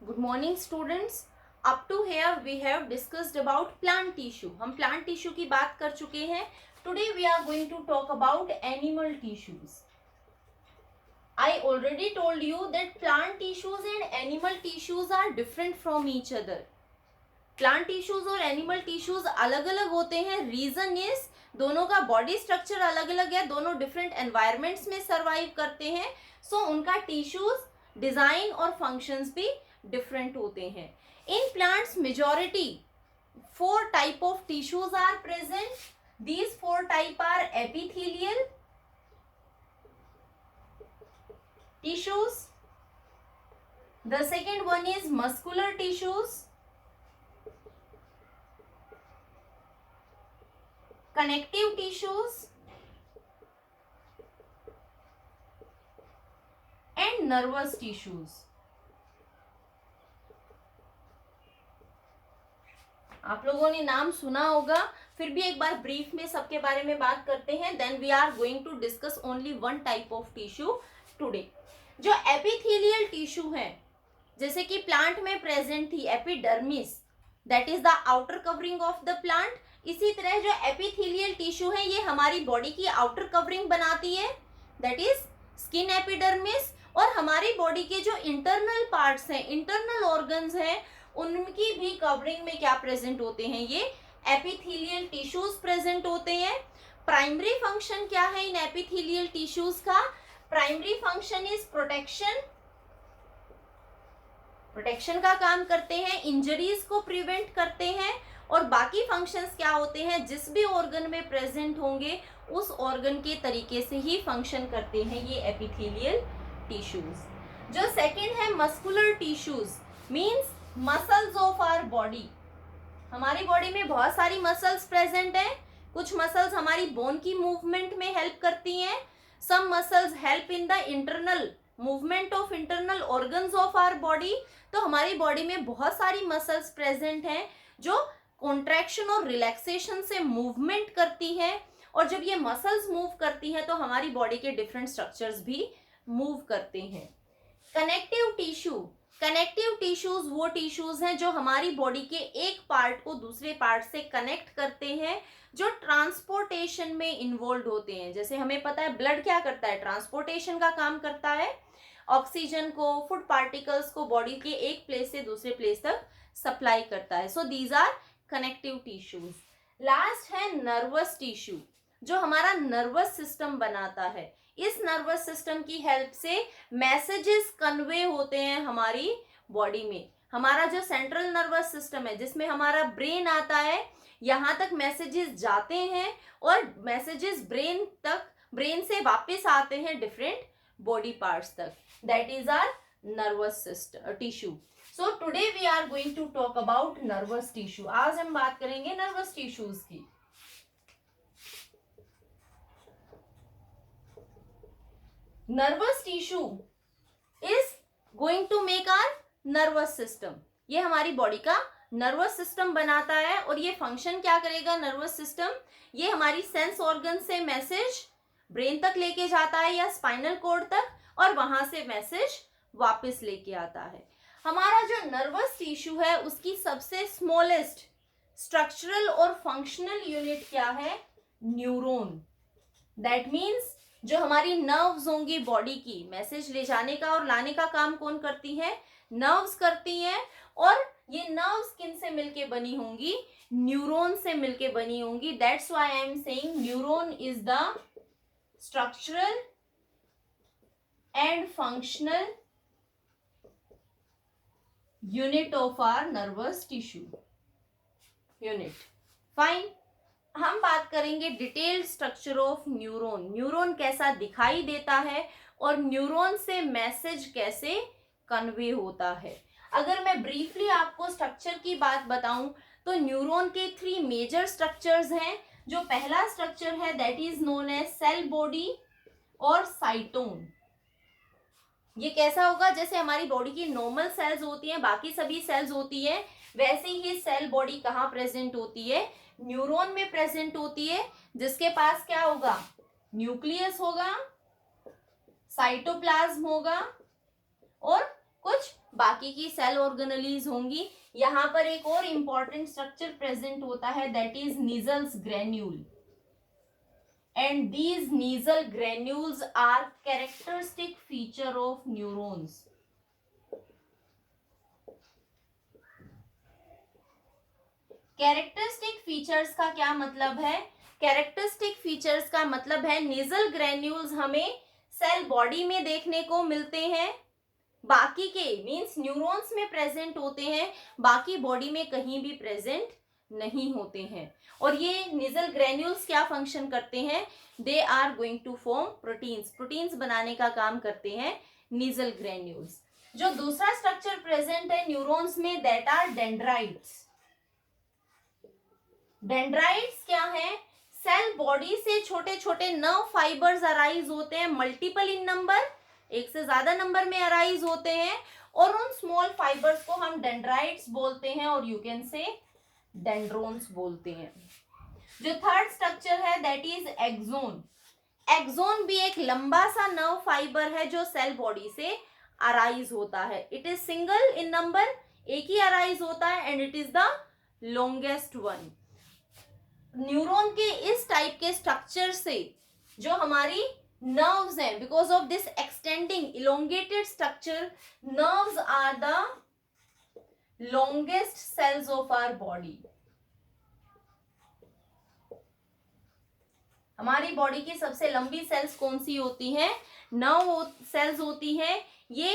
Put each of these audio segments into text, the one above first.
Good morning students. Up to here we have discussed about plant tissue. हम plant tissue की बात कर चुके हैं. Today we are going to talk about animal tissues. I already told you that plant tissues and animal tissues are different from each other. Plant tissues और animal tissues अलग अलग होते हैं. रीजन इज दोनों का बॉडी स्ट्रक्चर अलग अलग है, दोनों डिफरेंट एनवायरमेंट्स में सरवाइव करते हैं. सो उनका टिश्यूज डिजाइन और फंक्शंस भी डिफरेंट होते हैं. In plants majority 4 type of tissues are present. These 4 type are epithelial tissues. The second one is muscular tissues, connective tissues and nervous tissues. आप लोगों ने नाम सुना होगा, फिर भी एक बार ब्रीफ में सबके बारे में बात करते हैं. Then we are going to discuss only one type of tissue today. जो एपिथेलियल टिश्यू है, जैसे कि प्लांट में प्रेजेंट थी epidermis, that is the outer covering of the plant. इसी तरह जो एपिथेलियल टिश्यू है ये हमारी बॉडी की आउटर कवरिंग बनाती है, दैट इज स्किन एपिडर्मिस. और हमारी बॉडी के जो इंटरनल पार्ट्स हैं, इंटरनल ऑर्गन्स हैं, उनकी भी कवरिंग में क्या प्रेजेंट होते हैं, ये एपिथेलियल टिश्यूज प्रेजेंट होते हैं. प्राइमरी फंक्शन क्या है इन एपिथेलियल टिश्यूज का? Primary function is protection. Protection का काम करते हैं, इंजरीज को प्रिवेंट करते हैं. और बाकी फंक्शंस क्या होते हैं, जिस भी ऑर्गन में प्रेजेंट होंगे उस ऑर्गन के तरीके से ही फंक्शन करते हैं ये एपिथेलियल टिश्यूज. जो सेकंड है muscular tissues, means muscles of our body. हमारी बॉडी में बहुत सारी मसल्स प्रेजेंट हैं. कुछ मसल्स हमारी बोन की मूवमेंट में हेल्प करती हैं. Some muscles help in the internal movement of internal organs of our body. तो हमारी बॉडी में बहुत सारी मसल्स प्रेजेंट हैं जो कॉन्ट्रैक्शन और रिलैक्सेशन से मूवमेंट करती है. और जब ये मसल्स मूव करती हैं तो हमारी बॉडी के डिफरेंट स्ट्रक्चर्स भी मूव करते हैं. कनेक्टिव टिश्यू, कनेक्टिव टिश्यूज वो टिश्यूज हैं जो हमारी बॉडी के एक पार्ट को दूसरे पार्ट से कनेक्ट करते हैं, जो ट्रांसपोर्टेशन में इन्वॉल्व होते हैं. जैसे हमें पता है ब्लड क्या करता है, ट्रांसपोर्टेशन का काम करता है. ऑक्सीजन को, फूड पार्टिकल्स को बॉडी के एक प्लेस से दूसरे प्लेस तक सप्लाई करता है. So these are connective tissues. Last है नर्वस टिश्यू, जो हमारा नर्वस सिस्टम बनाता है. इस नर्वस सिस्टम की हेल्प से मैसेजेस कन्वे होते हैं हमारी बॉडी में. हमारा जो सेंट्रल नर्वस सिस्टम है, जिसमें हमारा ब्रेन आता है, यहाँ तक मैसेजेस जाते हैं और मैसेजेस ब्रेन से वापस आते हैं डिफरेंट बॉडी पार्ट्स तक. That is our nervous system tissue. So today we are going to talk about nervous tissue. आज हम बात करेंगे नर्वस टिश्यूज की. Nervous tissue is going to make our nervous system. ये हमारी बॉडी का nervous system बनाता है. और ये फंक्शन क्या करेगा नर्वस सिस्टम? ये हमारी सेंस ऑर्गन से मैसेज ब्रेन तक लेके जाता है या स्पाइनल कॉर्ड तक, और वहां से मैसेज वापस लेके आता है. हमारा जो नर्वस टिश्यू है उसकी सबसे स्मॉलेस्ट स्ट्रक्चरल और फंक्शनल यूनिट क्या है? न्यूरॉन. दैट मीन्स जो हमारी नर्व्स होंगी बॉडी की, मैसेज ले जाने का और लाने का काम कौन करती है? नर्व्स करती हैं. और ये नर्व्स किन से मिलके बनी होंगी? न्यूरॉन से मिलके बनी होंगी. That's why I am saying neuron is the structural and functional unit of our nervous tissue unit. Fine. हम बात करेंगे detailed structure of neuron. Neuron कैसा दिखाई देता है और न्यूरॉन से मैसेज कैसे कन्वे होता है. अगर मैं ब्रीफली आपको स्ट्रक्चर की बात बताऊं तो न्यूरॉन के 3 मेजर स्ट्रक्चर्स हैं. जो पहला स्ट्रक्चर है that is known as cell body और साइटोन. ये कैसा होगा? जैसे हमारी बॉडी की नॉर्मल सेल्स होती हैं, बाकी सभी सेल्स होती है, वैसे ही सेल बॉडी कहाँ प्रेजेंट होती है? न्यूरॉन में प्रेजेंट होती है, जिसके पास क्या होगा? न्यूक्लियस होगा, साइटोप्लाज्म होगा और कुछ बाकी की सेल ऑर्गेनेलीज होंगी। यहाँ पर एक और इम्पॉर्टेंट स्ट्रक्चर प्रेजेंट होता है, that is Nissl's granule, and these nasal granules are characteristic feature of neurons. Characteristic features का क्या मतलब है? कैरेक्टरिस्टिक फीचर्स का मतलब है नेजल ग्रेन्यूल्स हमें सेल बॉडी में देखने को मिलते हैं, बाकी के मींस न्यूरॉन्स में प्रेजेंट होते हैं, बाकी बॉडी में कहीं भी प्रेजेंट नहीं होते हैं। और ये नेजल ग्रेन्यूल्स क्या फंक्शन करते हैं? They are going to form proteins, proteins बनाने का काम करते हैं नेजल ग्रेन्यूल्स। जो दूसरा स्ट्रक्चर प्रेजेंट है न्यूरॉन्स में, दैट आर डेंड्राइट्स। डेंड्राइट्स क्या है? सेल बॉडी से छोटे छोटे नर्व फाइबर्स अराइज होते हैं, मल्टीपल इन नंबर, एक से ज्यादा नंबर में अराइज होते हैं, और उन स्मॉल फाइबर्स को हम डेंड्राइट्स बोलते हैं, और यू कैन से डेंड्रोन्स बोलते हैं। जो थर्ड स्ट्रक्चर है दैट इज एक्सोन। एक्सोन भी एक लंबा सा नर्व फाइबर है जो सेल बॉडी से अराइज होता है। It is single in number, एक ही अराइज होता है, and it is the longest one. Neuron के इस टाइप के स्ट्रक्चर से जो हमारी नर्व्स हैं, because of this extending elongated structure, nerves are the longest cells of our body. हमारी बॉडी की सबसे लंबी सेल्स कौन सी होती हैं? नर्व सेल्स होती हैं। ये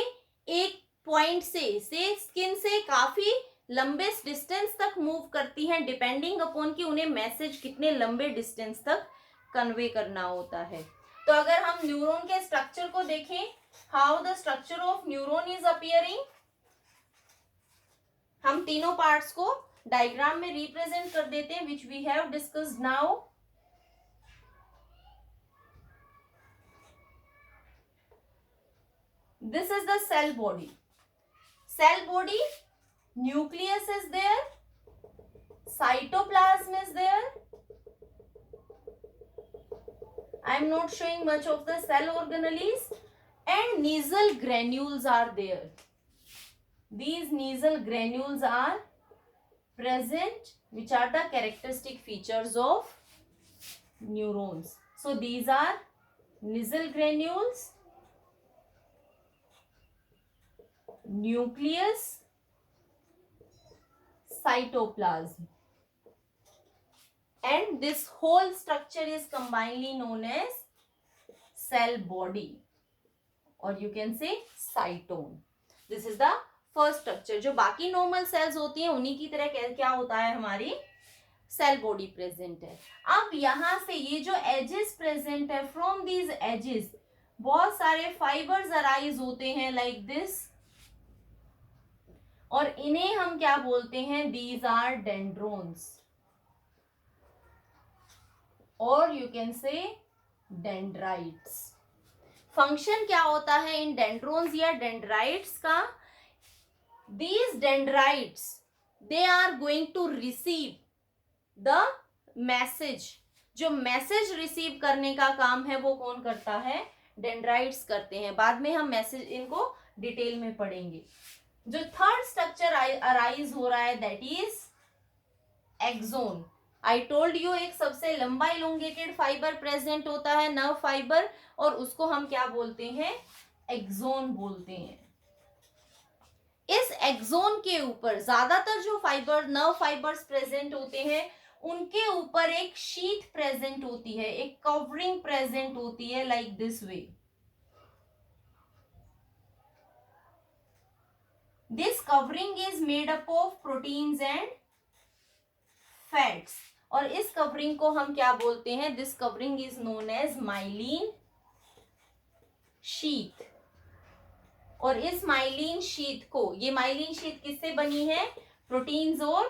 एक पॉइंट से स्किन से काफी लंबे डिस्टेंस तक मूव करती हैं, डिपेंडिंग अपॉन कि उन्हें मैसेज कितने लंबे डिस्टेंस तक कन्वे करना होता है। तो अगर हम न्यूरॉन के स्ट्रक्चर को देखें, how the structure of neuron is appearing, हम तीनों पार्ट्स को डायग्राम में रिप्रेजेंट कर देते हैं, which we have discussed now. This is the cell body. Cell body, nucleus is there, cytoplasm is there. I am not showing much of the cell organelles, and nasal granules are there. These nasal granules are present, which are the characteristic features of neurons. So these are nasal granules, nucleus, cytoplasm, and this whole structure is combinedly known as cell body, or you can say cytome. This is the first structure. जो बाकी normal sales होती हैं उन्हीं की तरह क्या होता है, हमारी सेल बॉडी प्रेजेंट है। अब यहां से ये जो एजेस प्रेजेंट है, फ्रॉम दीज एजेस बहुत सारे फाइबर्स अराइज होते हैं लाइक दिस, और इन्हें हम क्या बोलते हैं? दीज आर डेंड्रोन्स, और you can say dendrites. Function क्या होता है इन डेंड्रोन्स या डेंड्राइट्स का? These dendrites, they are going to receive the message. जो मैसेज रिसीव करने का काम है वो कौन करता है? डेंड्राइट्स करते हैं। बाद में हम मैसेज इनको डिटेल में पढ़ेंगे। जो थर्ड स्ट्रक्चर अराइज हो रहा है that is axon. I told you एक सबसे लंबा इलोंगेटेड फाइबर प्रेजेंट होता है, नर्व फाइबर, और उसको हम क्या बोलते हैं? एक्सोन बोलते हैं। इस एक्सोन के ऊपर ज्यादातर जो फाइबर नर्व फाइबर्स प्रेजेंट होते हैं उनके ऊपर एक शीट प्रेजेंट होती है, एक कवरिंग प्रेजेंट होती है like this way. This covering is made up of proteins and fats, और इस कवरिंग को हम क्या बोलते हैं? This covering is known as myelin sheath, और इस myelin sheath को, ये myelin sheath किससे बनी है? प्रोटीन्स और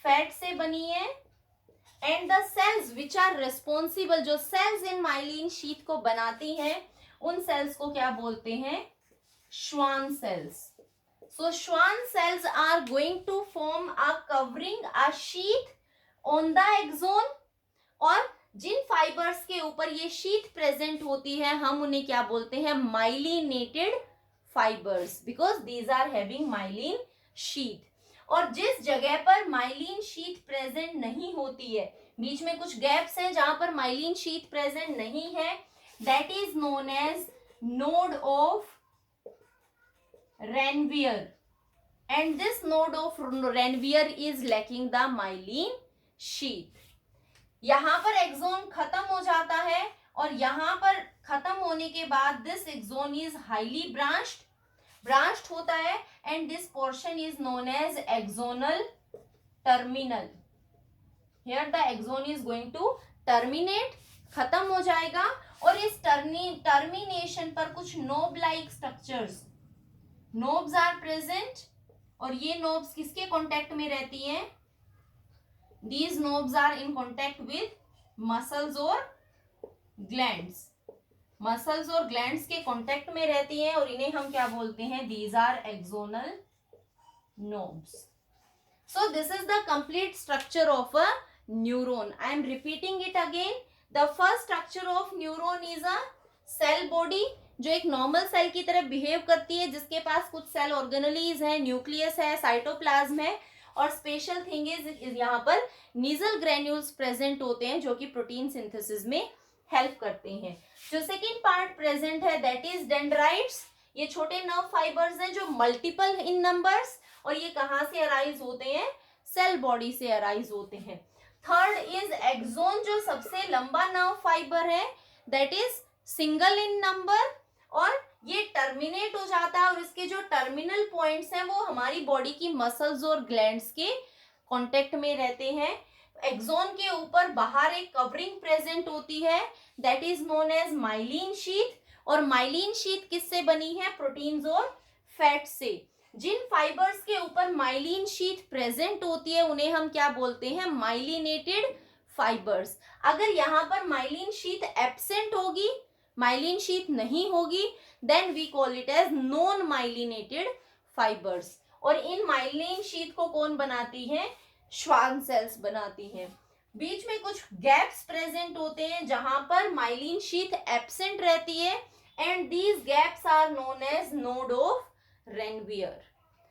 फैट से बनी है। And the cells which are responsible, जो सेल्स इन myelin sheath को बनाती हैं, उन सेल्स को क्या बोलते हैं? Schwann cells. So Schwann cells are going to form a covering, a sheath on the axon, और जिन फाइबर्स के ऊपर ये शीट प्रेजेंट होती है हम उन्हें क्या बोलते हैं? Myelinated fibres because these are having myelin sheath. और जिस जगह पर माइलिन शीथ प्रेजेंट नहीं होती है, बीच में कुछ गैप्स हैं जहां पर माइलिन शीथ प्रेजेंट नहीं है, that is known as node of Ranvier, and this node of Ranvier is lacking the myelin sheath। यहां पर एक्सोन खत्म हो जाता है और यहां पर खत्म होने के बाद this axon is highly branched होता है and this portion is known as axonal terminal. Here the axon is going to terminate, खत्म हो जाएगा और इस टर्मिनेशन पर कुछ knob like structures, knobs are present और ये नोब्स किसके कांटेक्ट में रहती हैं? These knobs are in contact with muscles और ग्लैंड्स, मसल्स और ग्लैंड्स के कांटेक्ट में रहती हैं और इन्हें हम क्या बोलते हैं? These are axonal knobs. So this is the complete structure of a neuron. I am repeating it again. The first structure of neuron is a cell body, जो एक नॉर्मल सेल की तरह बिहेव करती है, जिसके पास कुछ सेल ऑर्गेनेलीज है, nucleus है, साइटोप्लाज्म है और स्पेशल थिंग इज यहाँ पर नीजल ग्रेन्यूल्स प्रेजेंट होते हैं जो कि प्रोटीन सिंथेसिस में हेल्प करते हैं। जो सेकेंड पार्ट प्रेजेंट है दैट इज डेंड्राइट्स। ये छोटे नर्व फाइबर्स हैं जो मल्टीपल इन नंबर्स, और ये कहाँ से अराइज होते हैं? सेल बॉडी से अराइज होते हैं। थर्ड इज एक्सोन, जो सबसे लंबा नर्व फाइबर है, that is single in number और ये टर्मिनेट हो जाता है और इसके जो टर्मिनल पॉइंट्स हैं वो हमारी बॉडी की मसल्स और ग्लैंड्स के कांटेक्ट में रहते हैं। एक्सोन के ऊपर बाहर एक कवरिंग प्रेजेंट होती है that is known as myelin sheath, और माइलिन शीथ किससे बनी है? प्रोटीन्स और फैट से। जिन फाइबर्स के ऊपर माइलिन शीथ प्रेजेंट होती है उन्हें हम क्या बोलते हैं? Myelinated fibres. अगर यहाँ पर माइलिन शीथ एब्सेंट होगी, माइलिन शीथ नहीं होगी, then we call it as non myelinated fibres. और इन माइलिन शीथ को कौन बनाती है? श्वान सेल्स बनाती हैं। बीच में कुछ गैप्स प्रेजेंट होते हैं जहां पर माइलिन शीथ एब्सेंट रहती है and these gaps are known as node of Ranvier.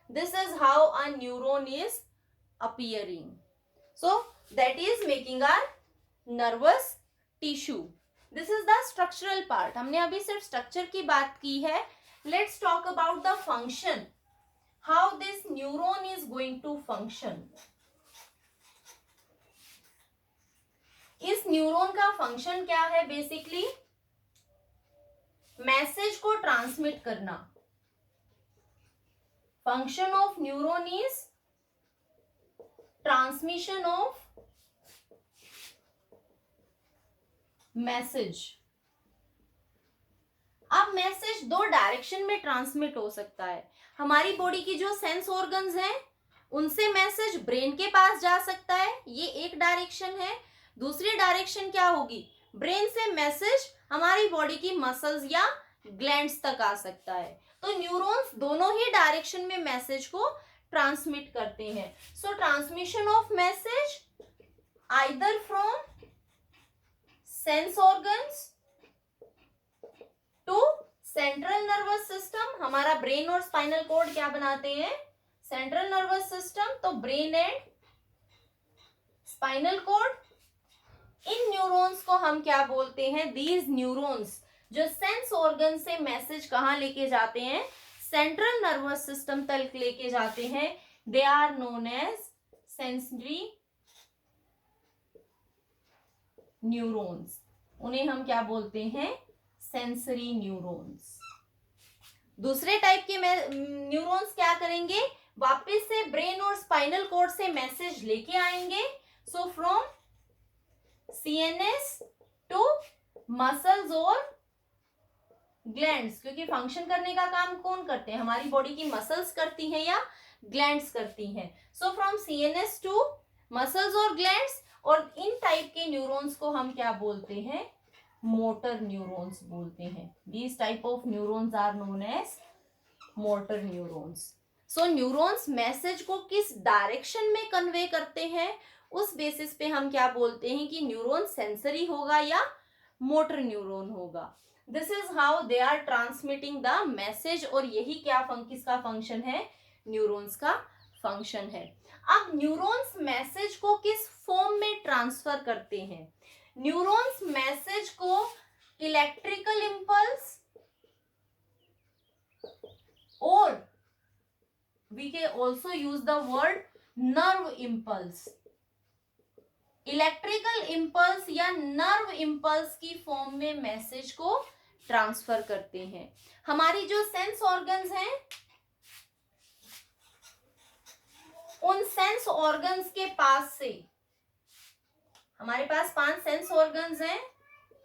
This is how a neuron is appearing. So that is making our nervous tissue. This is the structural part. हमने अभी सिर्फ structure की बात की है. Let's talk about the function. How this neuron is going to function. इस neuron का function क्या है? बेसिकली मैसेज को ट्रांसमिट करना. Function of neuron is transmission of message. अब मैसेज दो डायरेक्शन में ट्रांसमिट हो सकता है. हमारी बॉडी की जो सेंस ऑर्गन्स हैं उनसे मैसेज ब्रेन के पास जा सकता है, ये एक डायरेक्शन है. दूसरी डायरेक्शन क्या होगी? ब्रेन से मैसेज हमारी बॉडी की मसल्स या ग्लैंड्स तक आ सकता है. तो न्यूरॉन्स दोनों ही डायरेक्शन में मैसेज को ट्रांसमिट करते हैं. So transmission of message either from sense organs to central nervous system. हमारा ब्रेन और स्पाइनल कॉर्ड क्या बनाते हैं? Central nervous system. तो ब्रेन एंड स्पाइनल कॉर्ड. इन न्यूरॉन्स को हम क्या बोलते हैं? दीज न्यूरॉन्स जो सेंस ऑर्गन से मैसेज कहाँ लेके जाते हैं? सेंट्रल नर्वस सिस्टम तक लेके जाते हैं. They are known as sensory neurons. उन्हें हम क्या बोलते हैं? Sensory neurons. दूसरे टाइप के न्यूरॉन्स क्या करेंगे? वापस से ब्रेन और स्पाइनल कॉर्ड से मैसेज लेके आएंगे. So from CNS to muscles और ग्लैंड्स. क्योंकि फंक्शन करने का काम कौन करते हैं? हमारी बॉडी की मसल्स करती हैं या ग्लैंड्स करती हैं. So from CNS to muscles और ग्लैंड्स. और इन टाइप के न्यूरॉन्स को हम क्या बोलते हैं? मोटर न्यूरॉन्स बोलते हैं. These type of neurons are known as motor neurons. So neurons message को किस डायरेक्शन में कन्वे करते हैं उस बेसिस पे हम क्या बोलते हैं कि न्यूरॉन सेंसरी होगा या मोटर न्यूरॉन होगा. This is how they are transmitting the message. और यही क्या किसका फंक्शन है, न्यूरॉन्स का फंक्शन है। अब न्यूरॉन्स मैसेज को किस फॉर्म में ट्रांसफर करते हैं, न्यूरॉन्स मैसेज को इलेक्ट्रिकल इंपल्स और we can also use the word nerve impulse, electrical impulse या नर्व इंपल्स की फॉर्म में मैसेज को ट्रांसफर करते हैं। हमारी जो सेंस ऑर्गन्स हैं, उन सेंस ऑर्गन्स के पास से, हमारे पास 5 सेंस ऑर्गन्स हैं,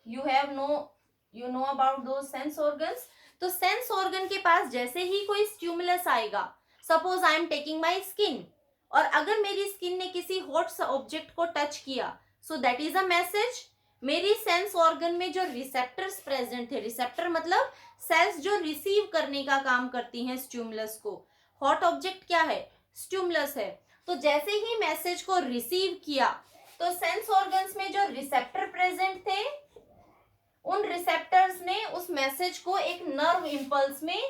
यू नो अबाउट दो सेंस ऑर्गन्स। तो सेंस ऑर्गन के पास जैसे ही कोई स्टिमुलस आएगा, suppose I am taking my skin, और अगर मेरी स्किन ने किसी हॉट ऑब्जेक्ट को टच किया, so that is a message. मेरी सेंस ऑर्गन में जो रिसेप्टर्स प्रेजेंट थे, रिसेप्टर मतलब सेल्स जो रिसीव करने का काम करती हैं स्टिमुलस को, हॉट ऑब्जेक्ट क्या है, स्टिमुलस है। तो जैसे ही मैसेज को रिसीव किया, तो सेंस ऑर्गन्स में जो रिसेप्टर प्रेजेंट थे, उन रिसेप्टर्स ने उस मैसेज को एक नर्व इंपल्स में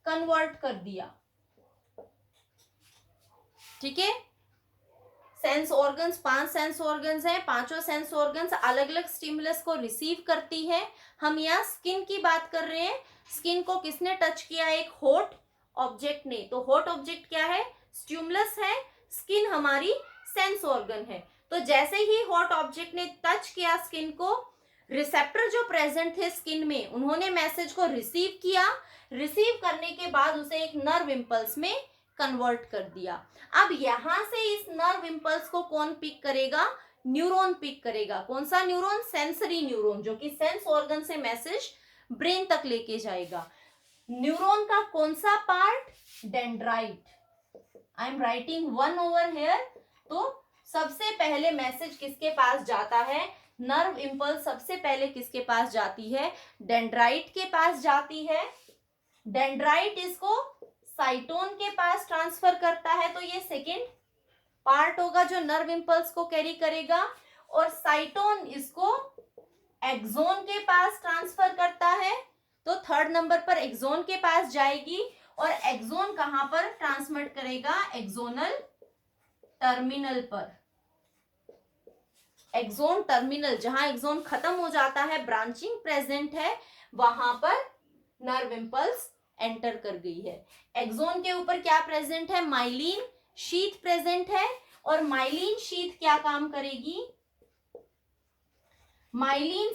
कन्वर्ट कर दिया। ठीक है, सेंस ऑर्गन्स 5 सेंस ऑर्गन्स हैं, पांचों सेंस ऑर्गन्स अलग अलग स्टिमुलस को रिसीव करती है। हम यहाँ स्किन की बात कर रहे हैं, स्किन को किसने टच किया, एक हॉट ऑब्जेक्ट ने। तो हॉट ऑब्जेक्ट क्या है, स्टिमुलस है, स्किन हमारी सेंस ऑर्गन है। तो जैसे ही हॉट ऑब्जेक्ट ने टच किया स्किन को, रिसेप्टर जो प्रेजेंट थे स्किन में, उन्होंने मैसेज को रिसीव किया, रिसीव करने के बाद उसे एक नर्व इंपल्स में कन्वर्ट कर दिया। अब यहां से इस नर्व इंपल्स को कौन पिक करेगा, न्यूरॉन पिक करेगा। कौन सा न्यूरॉन, सेंसरी न्यूरॉन, जो कि सेंस ऑर्गन से मैसेज ब्रेन तक लेके जाएगा। न्यूरॉन का कौन सा part, dendrite. I am writing 1 over here. तो सबसे पहले मैसेज किसके पास जाता है, नर्व इंपल्स सबसे पहले किसके पास जाती है, डेंड्राइट के पास जाती है। डेंड्राइट इसको साइटोन के पास ट्रांसफर करता है, तो ये सेकेंड पार्ट होगा जो नर्व इंपल्स को कैरी करेगा। और साइटोन इसको एक्सोन के पास ट्रांसफर करता है, तो थर्ड नंबर पर एक्सोन के पास जाएगी। और एक्सोन कहां पर ट्रांसमिट करेगा, एक्सोनल टर्मिनल पर। एक्सोन टर्मिनल, जहां एक्सोन खत्म हो जाता है, ब्रांचिंग प्रेजेंट है, वहां पर नर्व इंपल्स एंटर कर गई है। एक्सोन के ऊपर क्या प्रेजेंट है, माइलिन शीथ प्रेजेंट है। और माइलिन शीथ क्या काम करेगी, माइलिन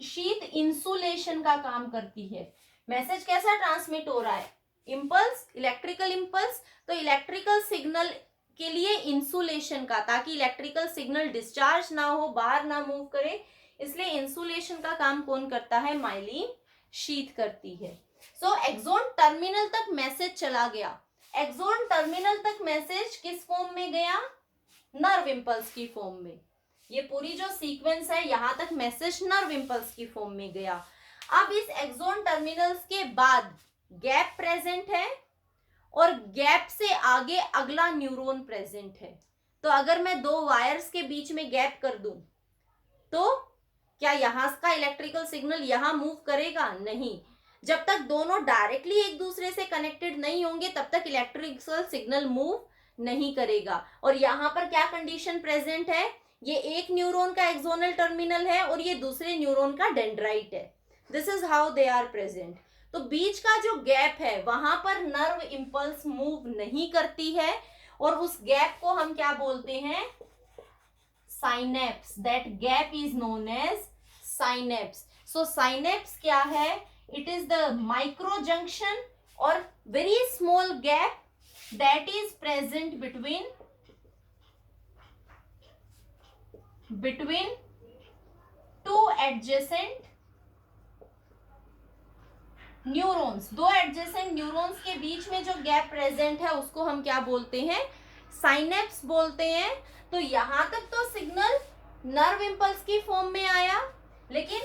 शीथ इंसुलेशन का काम करती है। मैसेज कैसा ट्रांसमिट हो रहा है, इंपल्स, इलेक्ट्रिकल इंपल्स। तो इलेक्ट्रिकल सिग्नल के लिए इंसुलेशन का, ताकि इलेक्ट्रिकल सिग्नल डिस्चार्ज ना हो, बाहर ना मूव करे, इसलिए इंसुलेशन का काम कौन करता है, माइलिन शीथ करती है। सो एक्सोन टर्मिनल तक मैसेज चला गया। एक्सोन टर्मिनल तक मैसेज किस फॉर्म में गया, नर्व इंपल्स की फॉर्म में। ये पूरी जो सीक्वेंस है, यहां तक मैसेज नर्व इंपल्स की फॉर्म में गया। अब इस एक्सोन टर्मिनल्स के बाद गैप प्रेजेंट है, और गैप से आगे अगला न्यूरॉन प्रेजेंट है। तो अगर मैं 2 वायर्स के बीच में गैप कर दूं, तो क्या यहां का इलेक्ट्रिकल सिग्नल यहां मूव करेगा, नहीं। जब तक दोनों डायरेक्टली एक दूसरे से कनेक्टेड नहीं होंगे, तब तक इलेक्ट्रिकल सिग्नल मूव नहीं करेगा। और यहां पर क्या कंडीशन प्रेजेंट है, ये एक न्यूरॉन का एक्सोनल टर्मिनल है और ये दूसरे न्यूरॉन का डेंड्राइट है। This is how they are present. तो बीच का जो गैप है, वहां पर नर्व इंपल्स मूव नहीं करती है, और उस गैप को हम क्या बोलते हैं, synapse. That gap is known as synapse. So synapse क्या है, it is the micro junction or very small gap that is present between two adjacent neurons. 2 adjacent neurons के बीच में जो गैप प्रेजेंट है, उसको हम क्या बोलते हैं, साइनेप्स बोलते हैं। तो यहां तक तो सिग्नल नर्व इंपल्स की फॉर्म में आया, लेकिन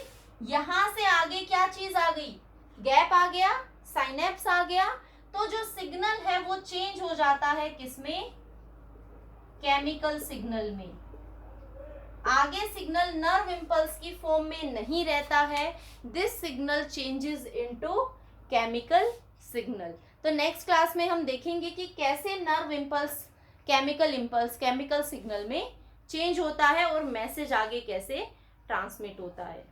यहां से आगे क्या चीज आ गई, गैप आ गया, साइनेप्स आ गया। तो जो सिग्नल है वो चेंज हो जाता है किसमें, केमिकल सिग्नल में। आगे सिग्नल नर्व इम्पल्स की फॉर्म में नहीं रहता है, this signal changes into chemical signal. तो नेक्स्ट क्लास में हम देखेंगे कि कैसे नर्व इम्पल्स केमिकल सिग्नल में चेंज होता है और मैसेज आगे कैसे ट्रांसमिट होता है।